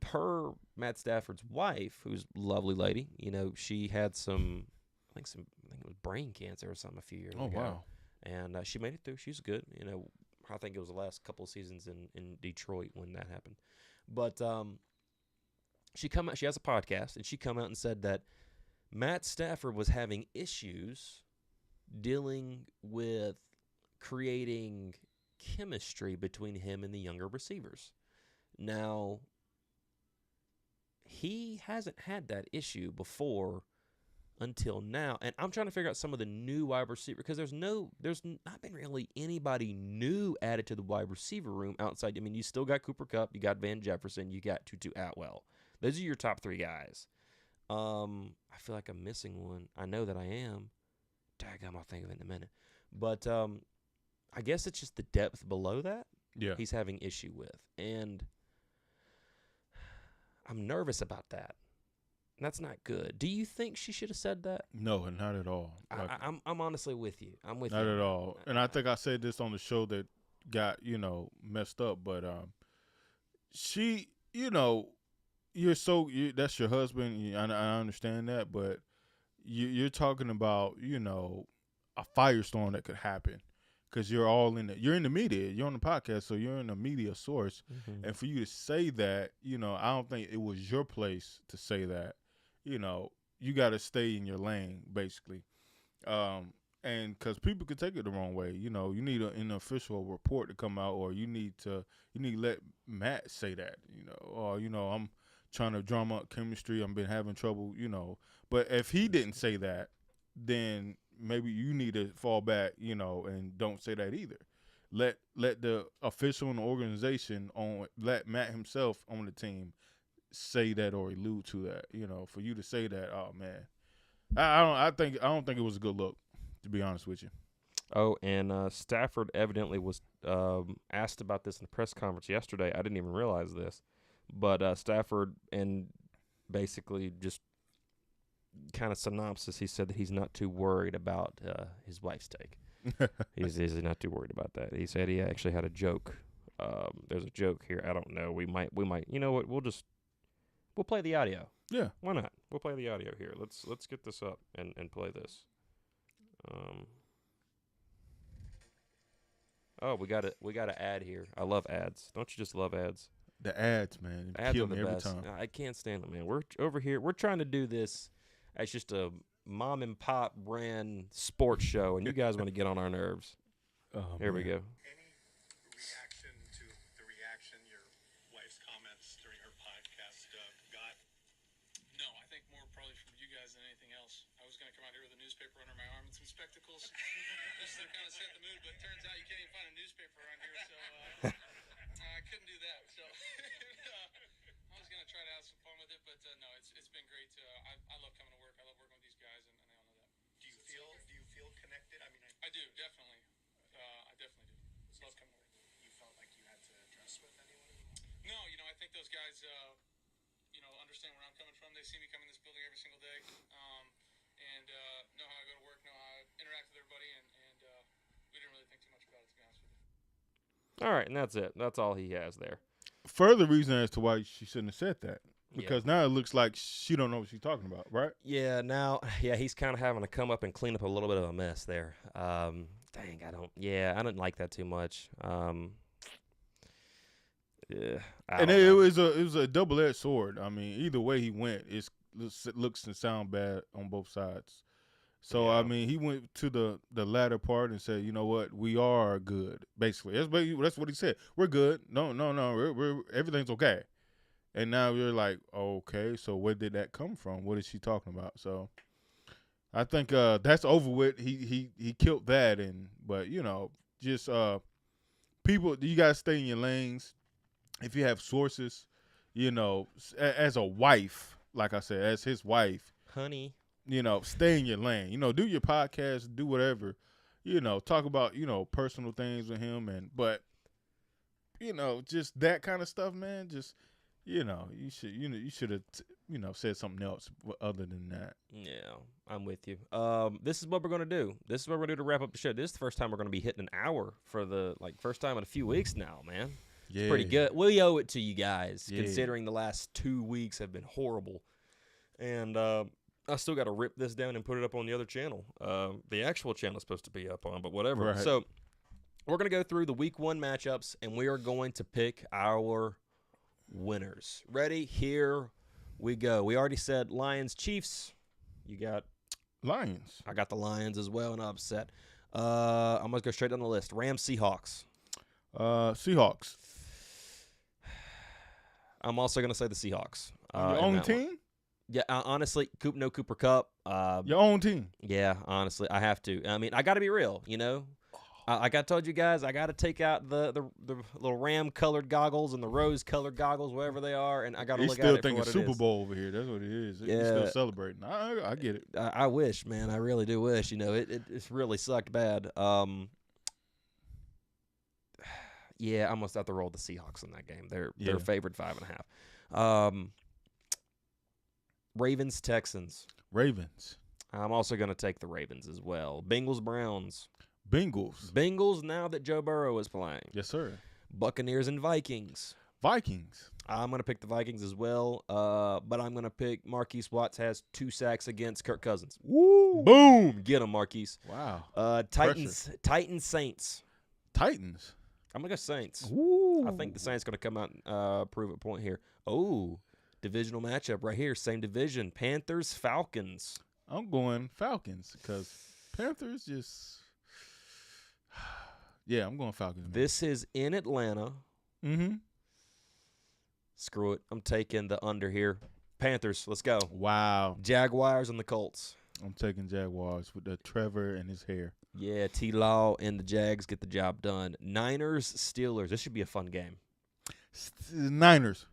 Per Matt Stafford's wife, who's a lovely lady, she had some – I think it was brain cancer or something a few years ago. Oh, wow. And she made it through. She's good. I think it was the last couple of seasons in Detroit when that happened. But she has a podcast, and she come out and said that Matt Stafford was having issues dealing with creating chemistry between him and the younger receivers. Now, he hasn't had that issue before until now, and I'm trying to figure out some of the new wide receiver because there's not been really anybody new added to the wide receiver room outside. I mean, you still got Cooper Kupp, you got Van Jefferson, you got Tutu Atwell. Those are your top 3 guys. I feel like I'm missing one. I know that I am. Daggum, I'll think of it in a minute. But I guess it's just the depth below that. Yeah. He's having issue with. And I'm nervous about that. That's not good. Do you think she should have said that? No, not at all. I'm honestly with you. I'm with you. Not at all. And I think I said this on the show that got, messed up. But she, that's your husband. I understand that. But you're talking about, a firestorm that could happen. Because you're in the media. You're on the podcast, so you're in a media source. Mm-hmm. And for you to say that, I don't think it was your place to say that. You got to stay in your lane, basically. And because people could take it the wrong way. You need an official report to come out, or you need to let Matt say that, or, I'm trying to drum up chemistry. I've been having trouble, But if he didn't say that, then maybe you need to fall back, and don't say that either. Let the official in the organization let Matt himself on the team say that or allude to that. For you to say that, oh man, I don't think it was a good look, to be honest with you. Oh, and Stafford evidently was asked about this in the press conference yesterday. I didn't even realize this, but Stafford, and basically just kind of synopsis, he said that he's not too worried about his wife's take. He's not too worried about that. He said he actually had a joke. There's a joke here. I don't know. We might. You know what? We'll play the audio. Yeah. Why not? We'll play the audio here. Let's get this up and play this. Oh, we got an ad here. I love ads. Don't you just love ads? The ads, man. Ads kill are the me every best. time. I can't stand them, man. We're over here. We're trying to do this as just a mom and pop brand sports show, and you guys want to get on our nerves. Oh, here we go. Any reaction to the reaction your wife's comments during her podcast got? No, I think more probably from you guys than anything else. I was going to come out here with a newspaper under my arm and some spectacles just to kind of set the mood, but it turns out you can't even find a newspaper around here, so I couldn't do that. So I was going to try to have some fun with it, but no, it's been great. I love coming to work. I love working with these guys, and they all know that. Do you feel connected? I mean, I do, definitely. I definitely do. Just love coming to work. You felt like you had to address with anyone? No, I think those guys, understand where I'm coming from. They see me come in this building every single day, and know how I go to work, know how I interact with everybody, and we didn't really think too much about it, to be honest with you. All right, and that's it. That's all he has there. Further reason as to why she shouldn't have said that. Because now it looks like she don't know what she's talking about, right? Yeah, he's kind of having to come up and clean up a little bit of a mess there. Dang, I didn't like that too much. It was a double-edged sword. I mean, either way he went, it looks and sound bad on both sides. So, yeah. I mean, he went to the latter part and said, you know what, we are good, basically. That's what he said. We're good. No, we're everything's okay. And now you're like, okay, so where did that come from? What is she talking about? So I think that's over with. He killed that, but just people, you guys stay in your lanes. If you have sources, as a wife, like I said, as his wife, honey, stay in your lane. Do your podcast, do whatever. Talk about personal things with him, but just that kind of stuff, man. Just you should have said something else other than that. Yeah, I'm with you. This is what we're gonna do. This is what we're gonna do to wrap up the show. This is the first time we're gonna be hitting an hour for the first time in a few weeks now, man. Yeah. It's pretty good. We owe it to you guys, considering the last 2 weeks have been horrible. And I still got to rip this down and put it up on the other channel. The actual channel is supposed to be up on, but whatever. Right. So we're going to go through the week 1 matchups, and we are going to pick our winners. Ready? Here we go. We already said Lions, Chiefs. You got Lions. I got the Lions as well, and I'm upset. I'm going to go straight down the list. Rams, Seahawks. Seahawks. I'm also going to say the Seahawks. Your own team? One. Yeah, honestly, no Cooper Kupp. Your own team? Yeah, honestly, I have to. I mean, I got to be real, Like I told you guys, I got to take out the little ram-colored goggles and the rose-colored goggles, wherever they are, and I got to look at it for what it is. He's still thinking Super Bowl over here. That's what it is. Yeah. He's still celebrating. I get it. I wish, man. I really do wish. It's really sucked bad. Yeah, I must have to roll the Seahawks in that game. They're favored 5.5. Ravens, Texans. Ravens. I'm also going to take the Ravens as well. Bengals, Browns. Bengals. Bengals now that Joe Burrow is playing. Yes, sir. Buccaneers and Vikings. Vikings. I'm going to pick the Vikings as well, but I'm going to pick Marquise Watts has 2 sacks against Kirk Cousins. Woo! Boom! Get him, Marquise. Wow. Titans, Saints. Titans. I'm going to go Saints. Ooh. I think the Saints going to come out and prove a point here. Oh, divisional matchup right here. Same division. Panthers, Falcons. I'm going Falcons because Panthers just – yeah, I'm going Falcons. Man. This is in Atlanta. Mm-hmm. Screw it. I'm taking the under here. Panthers, let's go. Wow. Jaguars and the Colts. I'm taking Jaguars with the Trevor and his hair. Yeah, T-Law and the Jags get the job done. Niners, Steelers. This should be a fun game. Niners.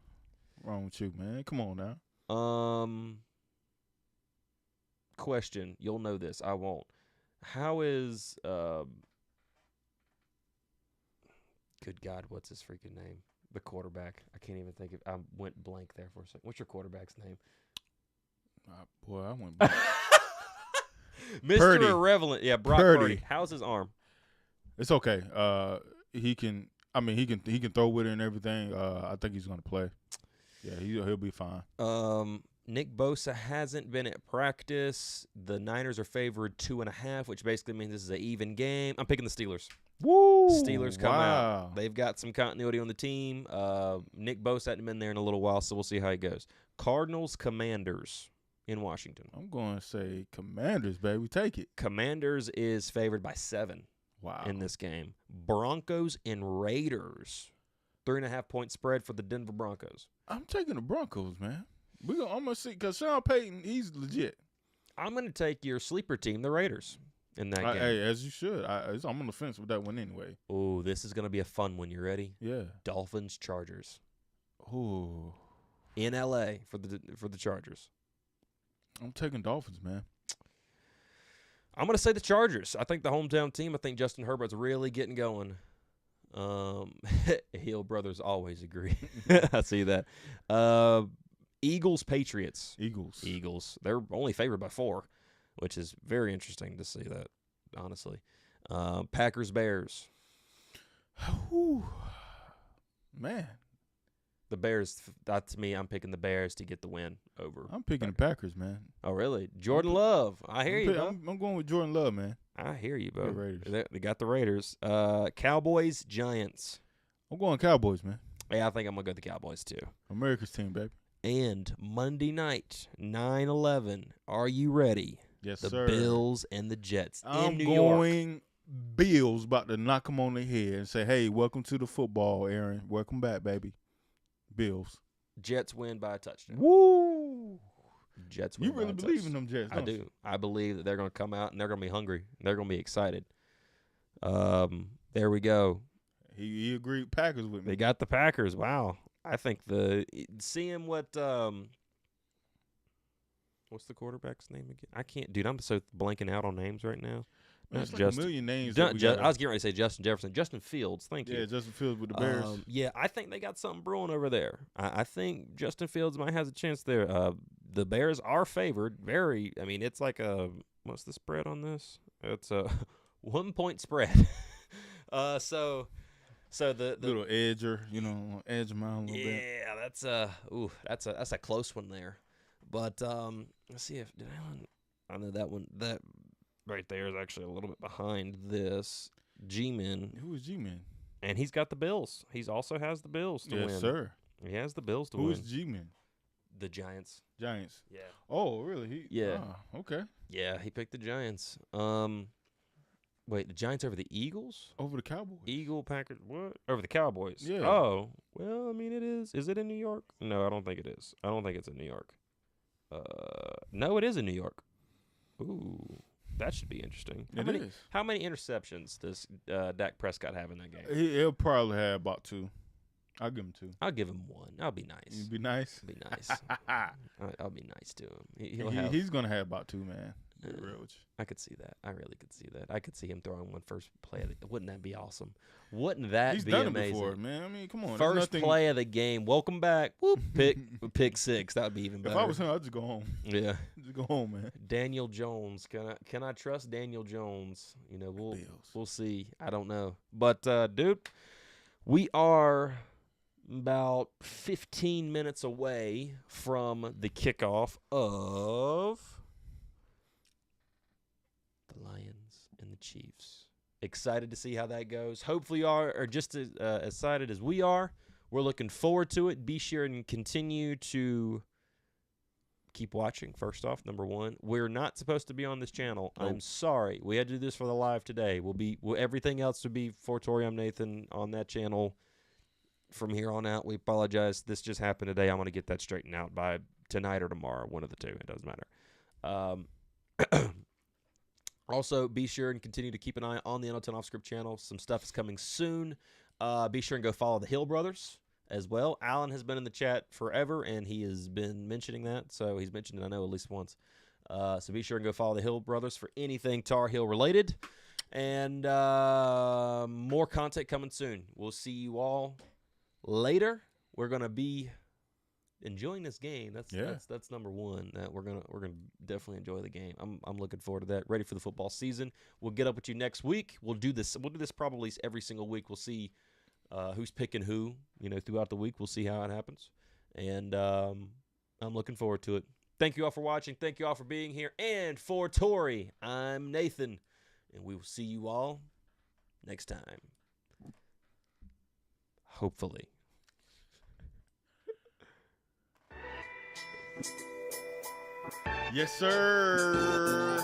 Wrong with you, man. Come on now. Question. You'll know this. I won't. How is good God, what's his freaking name? The quarterback. I can't even think of. I went blank there for a second. What's your quarterback's name? Boy, I went blank. Mr. Purdy. Irrelevant. Yeah, Brock Purdy. How's his arm? It's okay. He can. I mean, he can throw with it and everything. I think he's gonna play. Yeah, he'll be fine. Nick Bosa hasn't been at practice. The Niners are favored 2.5, which basically means this is an even game. I'm picking the Steelers. Woo! Steelers come out. They've got some continuity on the team. Nick Bosa hasn't been there in a little while, so we'll see how he goes. Cardinals, Commanders in Washington. I'm going to say Commanders, baby. Take it. Commanders is favored by 7 in this game. Broncos and Raiders. 3.5-point spread for the Denver Broncos. I'm taking the Broncos, man. I'm going to see because Sean Payton, he's legit. I'm going to take your sleeper team, the Raiders, in that game. Hey, as you should. I'm on the fence with that one anyway. Oh, this is going to be a fun one. You ready? Yeah. Dolphins, Chargers. Ooh. In L.A. for the Chargers. I'm taking Dolphins, man. I'm going to say the Chargers. I think the hometown team, I think Justin Herbert's really getting going. Hill brothers always agree. I see that. Eagles, Patriots. Eagles. They're only favored by 4, which is very interesting to see that, honestly. Packers, Bears. Man. The Bears, to me, I'm picking the Bears to get the win over. I'm picking the Packers, man. Oh, really? Jordan Love. I hear you, bro. I'm going with Jordan Love, man. I hear you, bro. The Raiders. They got the Raiders. Cowboys, Giants. I'm going Cowboys, man. Yeah, I think I'm going to go the Cowboys, too. America's team, baby. And Monday night, 9/11. Are you ready? Yes, sir. The Bills and the Jets in New York. I'm going Bills, about to knock them on the head and say, hey, welcome to the football, Aaron. Welcome back, baby. Bills. Jets win by a touchdown. Woo! Jets win. You really believe in them Jets, I do. I believe that they're going to come out and they're going to be hungry. They're going to be excited. There we go. He agreed Packers with me. They got the Packers. Wow. I think seeing what what's the quarterback's name again? I can't, dude. I'm so blanking out on names right now. Man, it's like a million names. I was getting ready to say Justin Jefferson. Justin Fields. Thank you. Yeah, Justin Fields with the Bears. Yeah, I think they got something brewing over there. I think Justin Fields might have a chance there. The Bears are favored. It's like what's the spread on this? It's a 1-point spread. So the little edger, edge them out a little bit. Yeah, that's a close one there. But let's see if I know that one that right there is actually a little bit behind this. G-Men. Who is G-Men? And he's got the Bills. He also has the Bills to win. Yes, sir. He has the Bills to win. Who is G-Men? The Giants. Giants. Yeah. Oh, really? Okay. Yeah, he picked the Giants. Wait, the Giants over the Eagles? Over the Cowboys. Eagle, Packers, what? Over the Cowboys. Yeah. Oh, well, it is. Is it in New York? No, I don't think it is. I don't think it's in New York. No, it is in New York. Ooh, that should be interesting. How many interceptions does Dak Prescott have in that game? He'll probably have about 2. I'll give him 2. I'll give him 1. I'll be nice. You'd be nice? Be nice. I'll be nice to him. He's going to have about 2, man. Be real with you. I could see that. I really could see that. I could see him throwing one first play. Wouldn't that be awesome? Wouldn't that He's be done amazing? it before, man. I mean, come on. First play of the game. Welcome back. Whoop, pick six. That would be even better. If I was him, I'd just go home. Yeah. Just go home, man. Daniel Jones. Can I trust Daniel Jones? You know, we'll see. I don't know. But dude, we are about 15 minutes away from the kickoff of the Lions and the Chiefs. Excited to see how that goes. Hopefully you are just as excited as we are. We're looking forward to it. Be sure and continue to keep watching, first off, number one. We're not supposed to be on this channel. Nope. I'm sorry. We had to do this for the live today. Everything else would be for Torrey. I'm Nathan on that channel. From here on out, we apologize. This just happened today. I'm going to get that straightened out by tonight or tomorrow, one of the two. It doesn't matter. Also, be sure and continue to keep an eye on the NL10 Off Script channel. Some stuff is coming soon. Be sure and go follow the Hill Brothers as well. Alan has been in the chat forever, and he has been mentioning that. So he's mentioned it, I know, at least once. So be sure and go follow the Hill Brothers for anything Tar Heel related. And more content coming soon. We'll see you all later. We're gonna be enjoying this game. That's number one. That we're gonna definitely enjoy the game. I'm looking forward to that. Ready for the football season. We'll get up with you next week. We'll do this probably every single week. We'll see who's picking who. Throughout the week. We'll see how it happens. And I'm looking forward to it. Thank you all for watching. Thank you all for being here. And for Torrey, I'm Nathan, and we will see you all next time. Hopefully. Yes, sir.